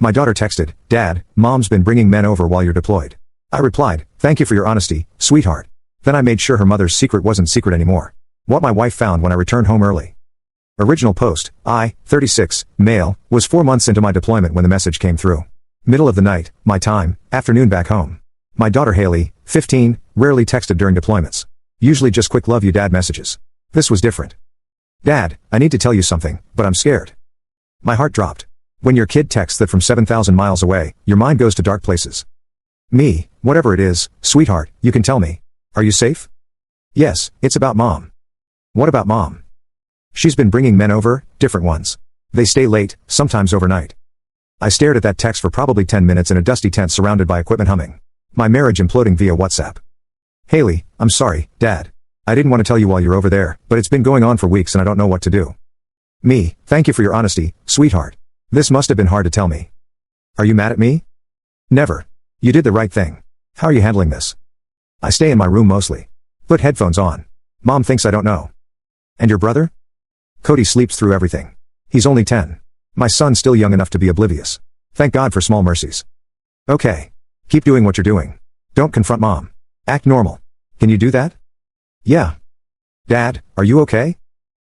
My daughter texted, "Dad, Mom's been bringing men over while you're deployed." I replied, "Thank you for your honesty, sweetheart." Then I made sure her mother's secret wasn't secret anymore. What my wife found when I returned home early. Original post, I, 36, male, was 4 months into my deployment when the message came through. Middle of the night, my time, afternoon back home. My daughter Haley, 15, rarely texted during deployments. Usually just quick love you dad messages. This was different. "Dad, I need to tell you something, but I'm scared." My heart dropped. When your kid texts that from 7,000 miles away, your mind goes to dark places. Me, whatever it is, sweetheart, you can tell me. Are you safe? Yes, it's about Mom. What about Mom? She's been bringing men over, different ones. They stay late, sometimes overnight. I stared at that text for probably 10 minutes in a dusty tent surrounded by equipment humming. My marriage imploding via WhatsApp. "Haley, I'm sorry, Dad. I didn't want to tell you while you're over there, but it's been going on for weeks and I don't know what to do." Me, "Thank you for your honesty, sweetheart. This must have been hard to tell me." "Are you mad at me?" "Never. You did the right thing. How are you handling this?" "I stay in my room mostly. Put headphones on. Mom thinks I don't know." "And your brother?" "Cody sleeps through everything. He's only 10. My son's still young enough to be oblivious. Thank God for small mercies." "Okay. Keep doing what you're doing. Don't confront Mom. Act normal. Can you do that?" "Yeah." "Dad, are you okay?"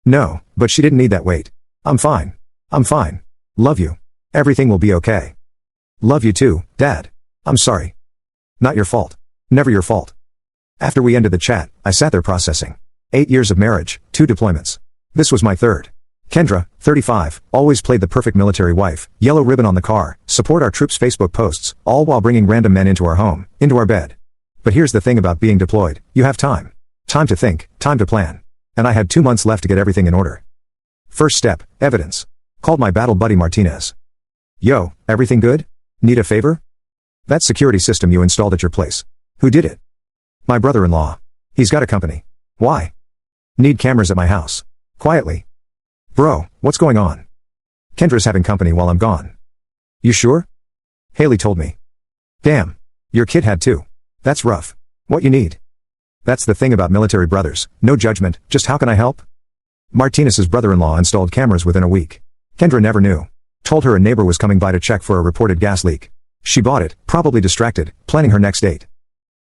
"No, but she didn't need that weight. I'm fine. I'm fine. Love you. Everything will be okay." "Love you too, Dad. I'm sorry." "Not your fault. Never your fault." After we ended the chat, I sat there processing. 8 years of marriage, 2 deployments. This was my third. Kendra, 35, always played the perfect military wife, yellow ribbon on the car, support our troops' Facebook posts, all while bringing random men into our home, into our bed. But here's the thing about being deployed, you have time. Time to think, time to plan. And I had 2 months left to get everything in order. First step, evidence. Called my battle buddy Martinez. "Yo, everything good? Need a favor?" "That security system you installed at your place. Who did it?" "My brother-in-law. He's got a company." "Why?" "Need cameras at my house." Quietly. "Bro, what's going on?" "Kendra's having company while I'm gone." "You sure?" "Haley told me." "Damn. Your kid had too. That's rough. What you need?" That's the thing about military brothers, no judgment, just how can I help? Martinez's brother-in-law installed cameras within a week. Kendra never knew. Told her a neighbor was coming by to check for a reported gas leak. She bought it, probably distracted, planning her next date.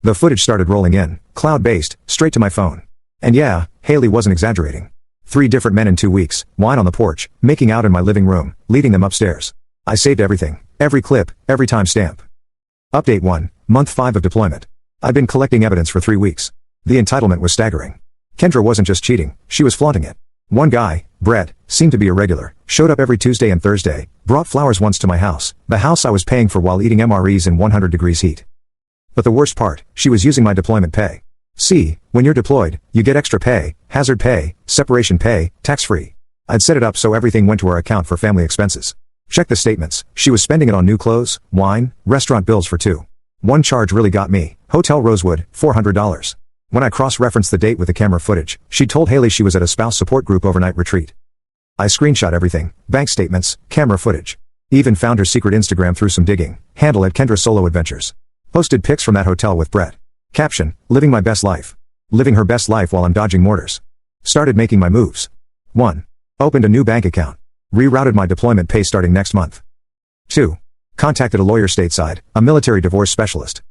The footage started rolling in, cloud-based, straight to my phone. And yeah, Haley wasn't exaggerating. 3 different men in 2 weeks, wine on the porch, making out in my living room, leading them upstairs. I saved everything, every clip, every timestamp. Update 1, month 5 of deployment. I'd been collecting evidence for 3 weeks. The entitlement was staggering. Kendra wasn't just cheating, she was flaunting it. One guy, Brett, seemed to be a regular, showed up every Tuesday and Thursday, brought flowers once to my house, the house I was paying for while eating MREs in 100 degrees heat. But the worst part, she was using my deployment pay. See, when you're deployed, you get extra pay, hazard pay, separation pay, tax-free. I'd set it up so everything went to our account for family expenses. Check the statements, she was spending it on new clothes, wine, restaurant bills for 2. One charge really got me, Hotel Rosewood, $400. When I cross-referenced the date with the camera footage, she told Haley she was at a spouse support group overnight retreat. I screenshot everything, bank statements, camera footage. Even found her secret Instagram through some digging, handle at Kendra Solo Adventures. Posted pics from that hotel with Brett. Caption, living my best life. Living her best life while I'm dodging mortars. Started making my moves. 1. Opened a new bank account. Rerouted my deployment pay starting next month. 2. Contacted a lawyer stateside, a military divorce specialist.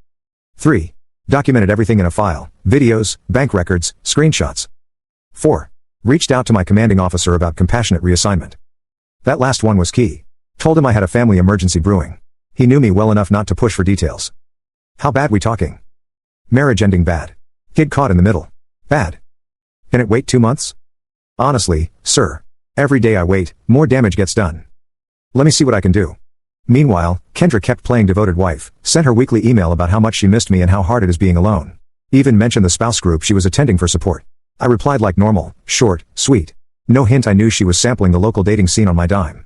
3. Documented everything in a file, videos, bank records, screenshots. 4. Reached out to my commanding officer about compassionate reassignment. That last one was key. Told him I had a family emergency brewing. He knew me well enough not to push for details. How bad we talking? Marriage ending bad. Kid caught in the middle. Bad. Can it wait 2 months? Honestly, sir. Every day I wait, more damage gets done. Let me see what I can do. Meanwhile, Kendra kept playing devoted wife, sent her weekly email about how much she missed me and how hard it is being alone. Even mentioned the spouse group she was attending for support. I replied like normal, short, sweet. No hint I knew she was sampling the local dating scene on my dime.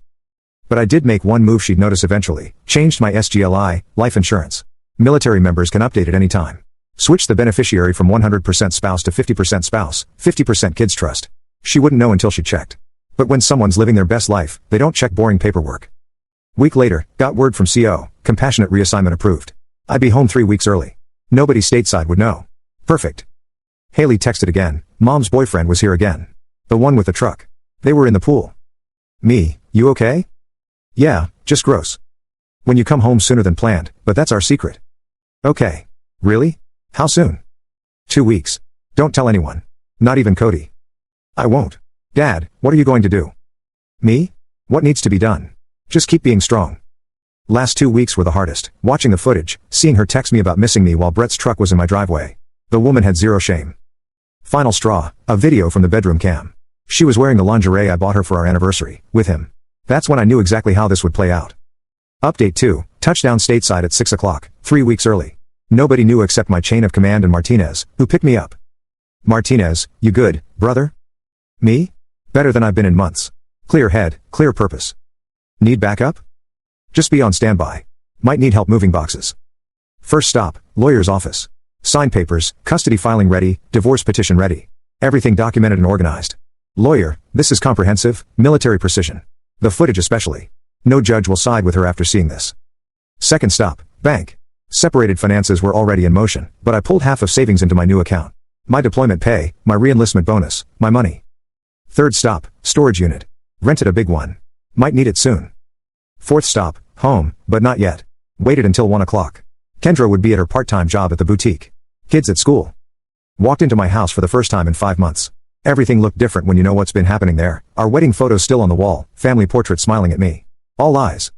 But I did make one move she'd notice eventually, changed my SGLI, life insurance. Military members can update at any time. Switched the beneficiary from 100% spouse to 50% spouse, 50% kids trust. She wouldn't know until she checked. But when someone's living their best life, they don't check boring paperwork. Week later, got word from CO, compassionate reassignment approved. I'd be home 3 weeks early. Nobody stateside would know. Perfect. Haley texted again, Mom's boyfriend was here again. The one with the truck. They were in the pool. Me, you okay? Yeah, just gross. When you come home sooner than planned, but that's our secret. Okay. Really? How soon? 2 weeks. Don't tell anyone. Not even Cody. I won't. Dad, what are you going to do? Me? What needs to be done? Just keep being strong. Last 2 weeks were the hardest, watching the footage, seeing her text me about missing me while Brett's truck was in my driveway. The woman had zero shame. Final straw, a video from the bedroom cam. She was wearing the lingerie I bought her for our anniversary, with him. That's when I knew exactly how this would play out. Update 2, touchdown stateside at 6 o'clock, 3 weeks early. Nobody knew except my chain of command and Martinez, who picked me up. Martinez, you good, brother? Me? Better than I've been in months. Clear head, clear purpose. Need backup? Just be on standby. Might need help moving boxes. First stop, lawyer's office. Sign papers, custody filing ready, divorce petition ready. Everything documented and organized. Lawyer, this is comprehensive, military precision. The footage especially. No judge will side with her after seeing this. Second stop, bank. Separated finances were already in motion, but I pulled half of savings into my new account. My deployment pay, my re-enlistment bonus, my money. Third stop, storage unit. Rented a big one. Might need it soon. Fourth stop, home, but not yet. Waited until 1 o'clock. Kendra would be at her part-time job at the boutique. Kids at school. Walked into my house for the first time in 5 months. Everything looked different when you know what's been happening there. Our wedding photos still on the wall, family portrait smiling at me. All eyes.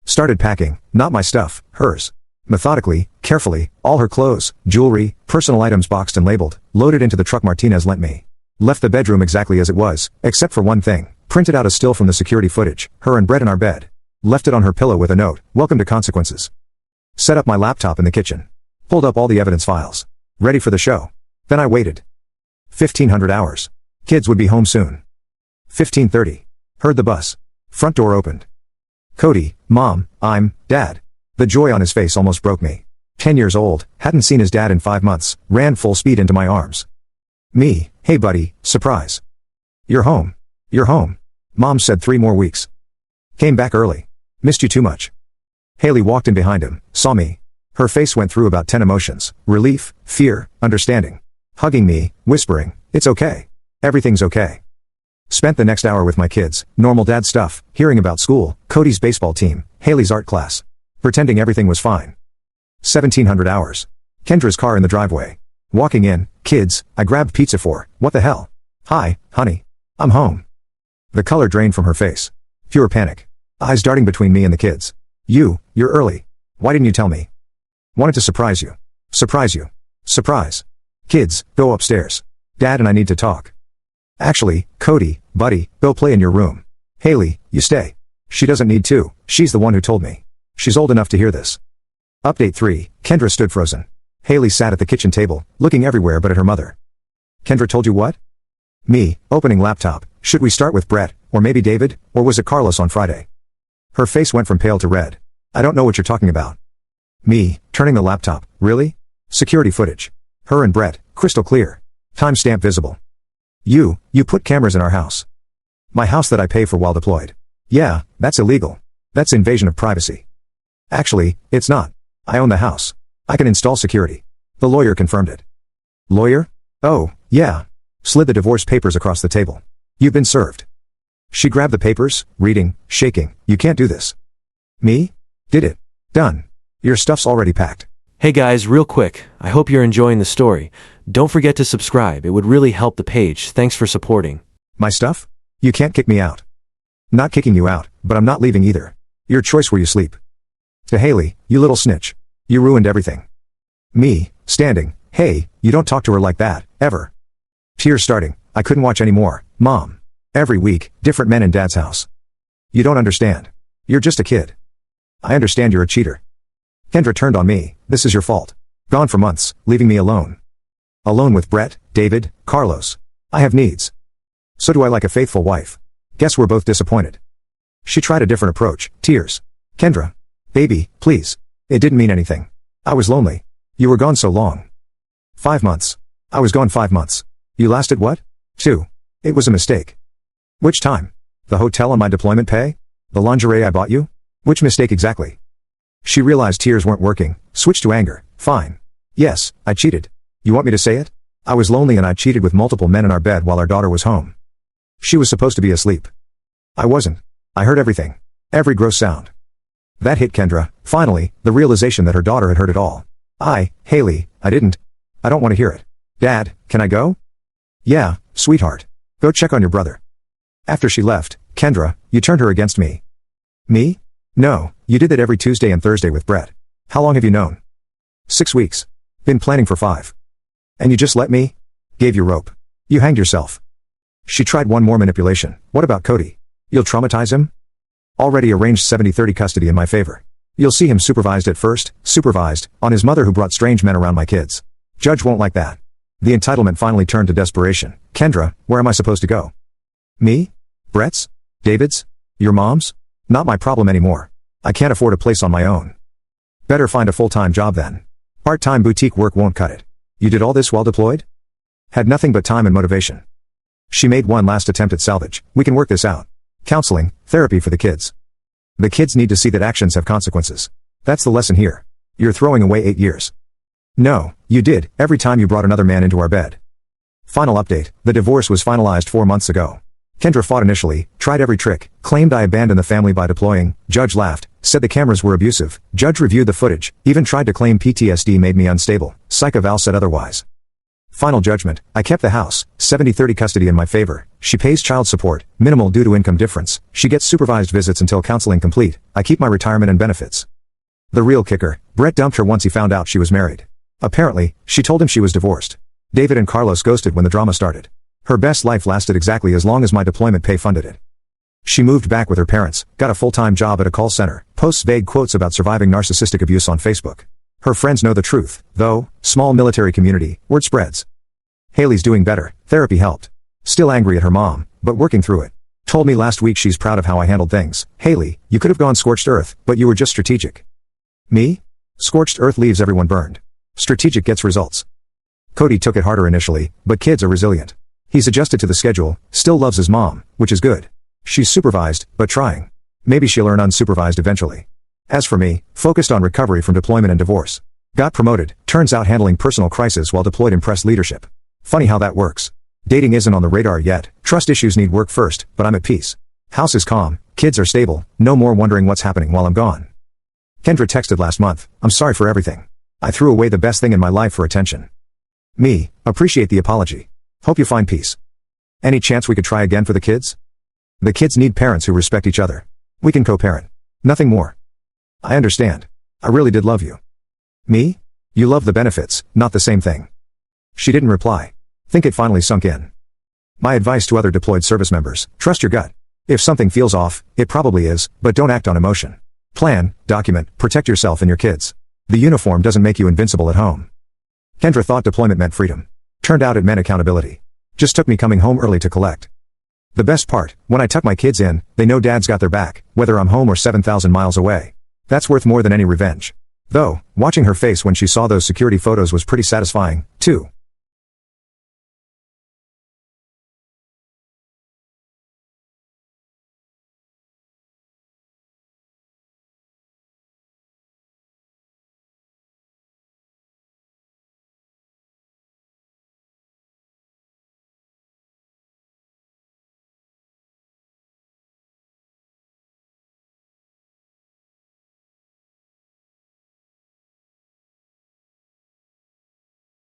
Started packing, not my stuff, hers. Methodically, carefully, all her clothes, jewelry, personal items boxed and labeled, loaded into the truck Martinez lent me. Left the bedroom exactly as it was, except for one thing. Printed out a still from the security footage, her and Brett in our bed. Left it on her pillow with a note, welcome to consequences. Set up my laptop in the kitchen. Pulled up all the evidence files. Ready for the show. Then I waited. 1500 hours. Kids would be home soon. 15:30. Heard the bus. Front door opened. Cody, Mom, I'm, Dad. The joy on his face almost broke me. 10 years old, hadn't seen his dad in 5 months, ran full speed into my arms. Me, hey buddy, surprise. You're home. You're home. Mom said 3 more weeks. Came back early. Missed you too much. Haley walked in behind him, saw me. Her face went through about 10 emotions, relief, fear, understanding. Hugging me, whispering, it's okay. Everything's okay. Spent the next hour with my kids, normal dad stuff, hearing about school, Cody's baseball team, Haley's art class. Pretending everything was fine. 1700 hours. Kendra's car in the driveway. Walking in, kids, I grabbed pizza for, what the hell? Hi, honey. I'm home. The color drained from her face. Pure panic. Eyes darting between me and the kids. You're early. Why didn't you tell me? Wanted to surprise you. Surprise you. Surprise. Kids, go upstairs. Dad and I need to talk. Actually, Cody, buddy, go play in your room. Haley, you stay. She doesn't need to, she's the one who told me. She's old enough to hear this. Update 3, Kendra stood frozen. Haley sat at the kitchen table, looking everywhere but at her mother. Kendra told you what? Me, opening laptop, should we start with Brett, or maybe David, or was it Carlos on Friday? Her face went from pale to red. I don't know what you're talking about. Me, turning the laptop, really? Security footage. Her and Brett, crystal clear. Timestamp visible. You put cameras in our house. My house that I pay for while deployed. Yeah, that's illegal. That's invasion of privacy. Actually, it's not. I own the house. I can install security. The lawyer confirmed it. Lawyer? Oh, yeah. Slid the divorce papers across the table. You've been served. She grabbed the papers, reading, shaking. You can't do this. Me? Did it. Done. Your stuff's already packed. Hey guys, real quick, I hope you're enjoying the story. Don't forget to subscribe, it would really help the page. Thanks for supporting. My stuff? You can't kick me out. Not kicking you out, but I'm not leaving either. Your choice where you sleep. To Haley, you little snitch. You ruined everything. Me, standing, hey, you don't talk to her like that, ever. Tears starting, I couldn't watch anymore, Mom. Every week, different men in Dad's house. You don't understand. You're just a kid. I understand you're a cheater. Kendra turned on me, this is your fault. Gone for months, leaving me alone. Alone with Brett, David, Carlos. I have needs. So do I, like a faithful wife. Guess we're both disappointed. She tried a different approach, tears. Kendra. Baby, please. It didn't mean anything. I was lonely. You were gone so long. 5 months. I was gone 5 months. You lasted what? 2. It was a mistake. Which time? The hotel on my deployment pay? The lingerie I bought you? Which mistake exactly? She realized tears weren't working, switched to anger. Fine. Yes, I cheated. You want me to say it? I was lonely and I cheated with multiple men in our bed while our daughter was home. She was supposed to be asleep. I wasn't. I heard everything. Every gross sound. That hit Kendra, finally, the realization that her daughter had heard it all. Haley, I didn't. I don't want to hear it. Dad, can I go? Yeah, sweetheart. Go check on your brother. After she left, Kendra, you turned her against me. Me? No, you did that every Tuesday and Thursday with Brett. How long have you known? 6 weeks. Been planning for 5. And you just let me? Gave you rope. You hanged yourself. She tried one more manipulation. What about Cody? You'll traumatize him? Already arranged 70-30 custody in my favor. You'll see him supervised at first, on his mother who brought strange men around my kids. Judge won't like that. The entitlement finally turned to desperation. Kendra, where am I supposed to go? Me? Brett's? David's? Your mom's? Not my problem anymore. I can't afford a place on my own. Better find a full-time job then. Part-time boutique work won't cut it. You did all this while deployed? Had nothing but time and motivation. She made one last attempt at salvage. We can work this out. Counseling, therapy for the kids. The kids need to see that actions have consequences. That's the lesson here. You're throwing away 8 years. No, you did, every time you brought another man into our bed. Final update, the divorce was finalized 4 months ago. Kendra fought initially, tried every trick, claimed I abandoned the family by deploying, judge laughed, said the cameras were abusive, judge reviewed the footage, even tried to claim PTSD made me unstable, psych eval said otherwise. Final judgment, I kept the house, 70-30 custody in my favor, she pays child support, minimal due to income difference, she gets supervised visits until counseling complete, I keep my retirement and benefits. The real kicker, Brett dumped her once he found out she was married. Apparently, she told him she was divorced. David and Carlos ghosted when the drama started. Her best life lasted exactly as long as my deployment pay funded it. She moved back with her parents, got a full-time job at a call center, posts vague quotes about surviving narcissistic abuse on Facebook. Her friends know the truth, though, small military community, word spreads. Haley's doing better, therapy helped. Still angry at her mom, but working through it. Told me last week she's proud of how I handled things. Haley, you could have gone scorched earth, but you were just strategic. Me? Scorched earth leaves everyone burned. Strategic gets results. Cody took it harder initially, but kids are resilient. He's adjusted to the schedule, still loves his mom, which is good. She's supervised, but trying. Maybe she'll learn unsupervised eventually. As for me, focused on recovery from deployment and divorce. Got promoted, turns out handling personal crisis while deployed impressed leadership. Funny how that works. Dating isn't on the radar yet, trust issues need work first, but I'm at peace. House is calm, kids are stable, no more wondering what's happening while I'm gone. Kendra texted last month, I'm sorry for everything. I threw away the best thing in my life for attention. Me, appreciate the apology. Hope you find peace. Any chance we could try again for the kids? The kids need parents who respect each other. We can co-parent. Nothing more. I understand. I really did love you. Me? You love the benefits, not the same thing. She didn't reply. Think it finally sunk in. My advice to other deployed service members, trust your gut. If something feels off, it probably is, but don't act on emotion. Plan, document, protect yourself and your kids. The uniform doesn't make you invincible at home. Kendra thought deployment meant freedom. Turned out it meant accountability. Just took me coming home early to collect. The best part, when I tuck my kids in, they know dad's got their back, whether I'm home or 7,000 miles away. That's worth more than any revenge. Though, watching her face when she saw those security photos was pretty satisfying, too.